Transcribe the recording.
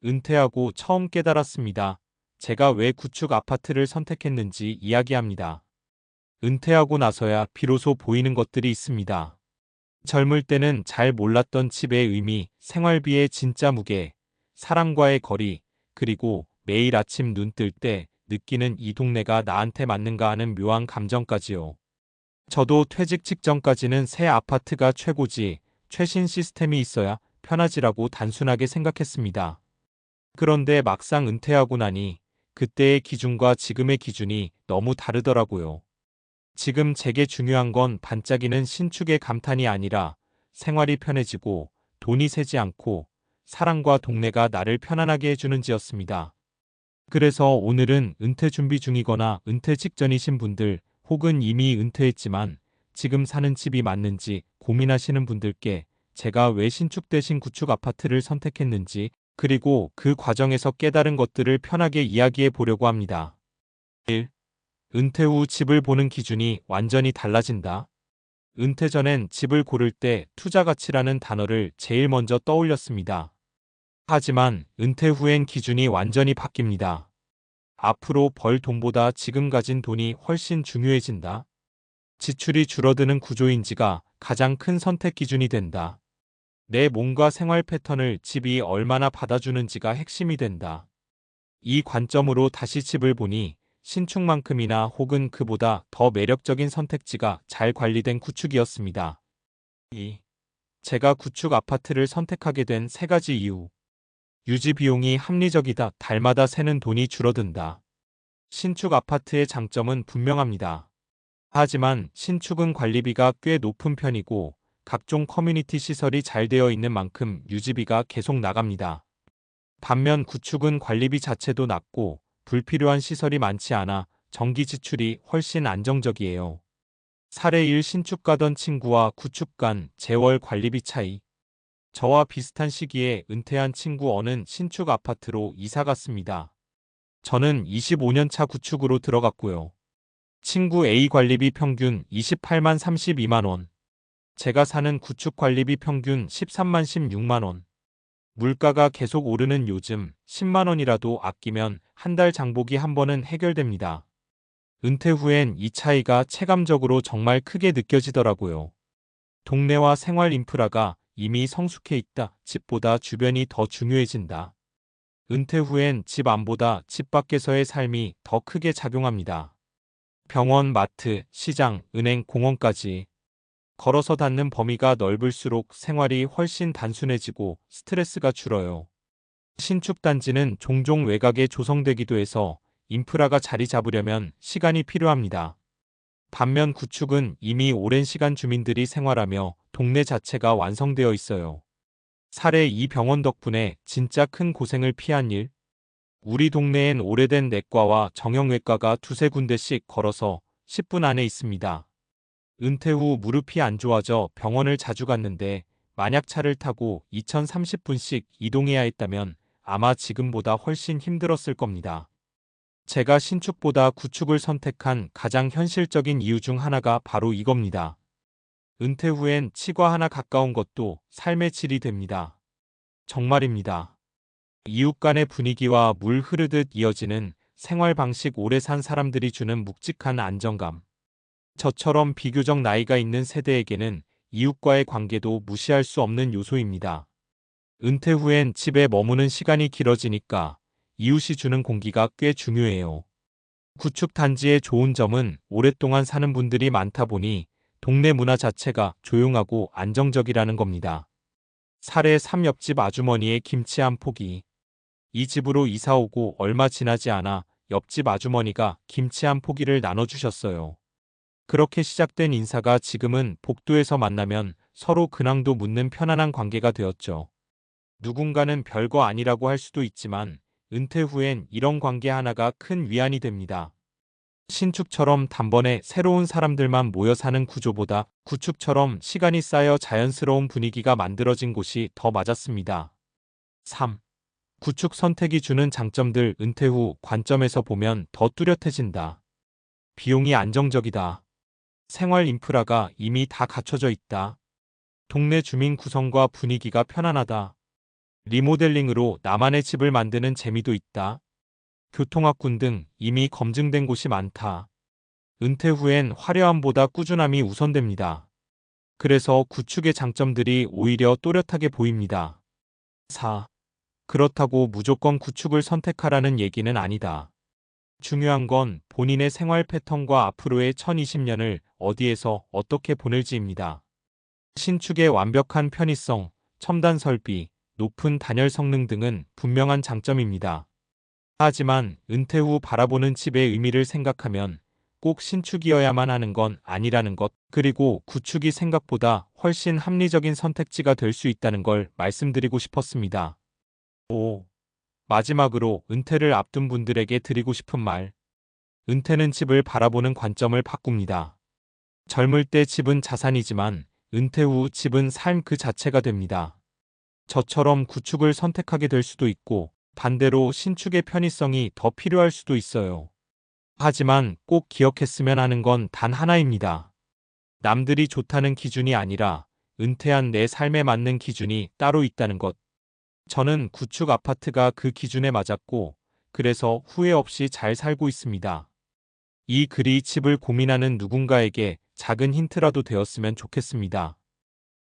은퇴하고 처음 깨달았습니다. 제가 왜 구축 아파트를 선택했는지 이야기합니다. 은퇴하고 나서야 비로소 보이는 것들이 있습니다. 젊을 때는 잘 몰랐던 집의 의미, 생활비의 진짜 무게, 사람과의 거리, 그리고 매일 아침 눈 뜰 때 느끼는 이 동네가 나한테 맞는가 하는 묘한 감정까지요. 저도 퇴직 직전까지는 새 아파트가 최고지, 최신 시스템이 있어야 편하지라고 단순하게 생각했습니다. 그런데 막상 은퇴하고 나니 그때의 기준과 지금의 기준이 너무 다르더라고요. 지금 제게 중요한 건 반짝이는 신축의 감탄이 아니라 생활이 편해지고 돈이 새지 않고 사랑과 동네가 나를 편안하게 해주는지였습니다. 그래서 오늘은 은퇴 준비 중이거나 은퇴 직전이신 분들 혹은 이미 은퇴했지만 지금 사는 집이 맞는지 고민하시는 분들께 제가 왜 신축 대신 구축 아파트를 선택했는지 그리고 그 과정에서 깨달은 것들을 편하게 이야기해 보려고 합니다. 1. 은퇴 후 집을 보는 기준이 완전히 달라진다. 은퇴 전엔 집을 고를 때 투자 가치라는 단어를 제일 먼저 떠올렸습니다. 하지만 은퇴 후엔 기준이 완전히 바뀝니다. 앞으로 벌 돈보다 지금 가진 돈이 훨씬 중요해진다. 지출이 줄어드는 구조인지가 가장 큰 선택 기준이 된다. 내 몸과 생활 패턴을 집이 얼마나 받아주는지가 핵심이 된다. 이 관점으로 다시 집을 보니 신축만큼이나 혹은 그보다 더 매력적인 선택지가 잘 관리된 구축이었습니다. 2. 제가 구축 아파트를 선택하게 된 세 가지 이유. 유지 비용이 합리적이다. 달마다 새는 돈이 줄어든다. 신축 아파트의 장점은 분명합니다. 하지만 신축은 관리비가 꽤 높은 편이고 각종 커뮤니티 시설이 잘 되어 있는 만큼 유지비가 계속 나갑니다. 반면 구축은 관리비 자체도 낮고 불필요한 시설이 많지 않아 전기 지출이 훨씬 안정적이에요. 사례 1 신축 가던 친구와 구축 간 재월 관리비 차이. 저와 비슷한 시기에 은퇴한 친구 N은 신축 아파트로 이사 갔습니다. 저는 25년 차 구축으로 들어갔고요. 친구 A 관리비 평균 28만 32만 원. 제가 사는 구축 관리비 평균 13만 16만 원. 물가가 계속 오르는 요즘 10만 원이라도 아끼면 한 달 장보기 한 번은 해결됩니다. 은퇴 후엔 이 차이가 체감적으로 정말 크게 느껴지더라고요. 동네와 생활 인프라가 이미 성숙해 있다. 집보다 주변이 더 중요해진다. 은퇴 후엔 집 안보다 집 밖에서의 삶이 더 크게 작용합니다. 병원, 마트, 시장, 은행, 공원까지 걸어서 닿는 범위가 넓을수록 생활이 훨씬 단순해지고 스트레스가 줄어요. 신축 단지는 종종 외곽에 조성되기도 해서 인프라가 자리 잡으려면 시간이 필요합니다. 반면 구축은 이미 오랜 시간 주민들이 생활하며 동네 자체가 완성되어 있어요. 사례 2 병원 덕분에 진짜 큰 고생을 피한 일. 우리 동네엔 오래된 내과와 정형외과가 두세 군데씩 걸어서 10분 안에 있습니다. 은퇴 후 무릎이 안 좋아져 병원을 자주 갔는데 만약 차를 타고 2030분씩 이동해야 했다면 아마 지금보다 훨씬 힘들었을 겁니다. 제가 신축보다 구축을 선택한 가장 현실적인 이유 중 하나가 바로 이겁니다. 은퇴 후엔 치과 하나 가까운 것도 삶의 질이 됩니다. 정말입니다. 이웃 간의 분위기와 물 흐르듯 이어지는 생활 방식 오래 산 사람들이 주는 묵직한 안정감. 저처럼 비교적 나이가 있는 세대에게는 이웃과의 관계도 무시할 수 없는 요소입니다. 은퇴 후엔 집에 머무는 시간이 길어지니까 이웃이 주는 공기가 꽤 중요해요. 구축 단지의 좋은 점은 오랫동안 사는 분들이 많다 보니 동네 문화 자체가 조용하고 안정적이라는 겁니다. 사례 3 옆집 아주머니의 김치 한 포기. 이 집으로 이사 오고 얼마 지나지 않아 옆집 아주머니가 김치 한 포기를 나눠주셨어요. 그렇게 시작된 인사가 지금은 복도에서 만나면 서로 근황도 묻는 편안한 관계가 되었죠. 누군가는 별거 아니라고 할 수도 있지만 은퇴 후엔 이런 관계 하나가 큰 위안이 됩니다. 신축처럼 단번에 새로운 사람들만 모여 사는 구조보다 구축처럼 시간이 쌓여 자연스러운 분위기가 만들어진 곳이 더 맞았습니다. 3. 구축 선택이 주는 장점들. 은퇴 후 관점에서 보면 더 뚜렷해진다. 비용이 안정적이다. 생활 인프라가 이미 다 갖춰져 있다. 동네 주민 구성과 분위기가 편안하다. 리모델링으로 나만의 집을 만드는 재미도 있다. 교통학군 등 이미 검증된 곳이 많다. 은퇴 후엔 화려함보다 꾸준함이 우선됩니다. 그래서 구축의 장점들이 오히려 또렷하게 보입니다. 4. 그렇다고 무조건 구축을 선택하라는 얘기는 아니다. 중요한 건 본인의 생활 패턴과 앞으로의 2020년을 어디에서 어떻게 보낼지입니다. 신축의 완벽한 편의성, 첨단 설비, 높은 단열 성능 등은 분명한 장점입니다. 하지만 은퇴 후 바라보는 집의 의미를 생각하면 꼭 신축이어야만 하는 건 아니라는 것, 그리고 구축이 생각보다 훨씬 합리적인 선택지가 될 수 있다는 걸 말씀드리고 싶었습니다. 5. 마지막으로 은퇴를 앞둔 분들에게 드리고 싶은 말. 은퇴는 집을 바라보는 관점을 바꿉니다. 젊을 때 집은 자산이지만 은퇴 후 집은 삶 그 자체가 됩니다. 저처럼 구축을 선택하게 될 수도 있고 반대로 신축의 편의성이 더 필요할 수도 있어요. 하지만 꼭 기억했으면 하는 건 단 하나입니다. 남들이 좋다는 기준이 아니라 은퇴한 내 삶에 맞는 기준이 따로 있다는 것. 저는 구축 아파트가 그 기준에 맞았고 그래서 후회 없이 잘 살고 있습니다. 이 글이 집을 고민하는 누군가에게 작은 힌트라도 되었으면 좋겠습니다.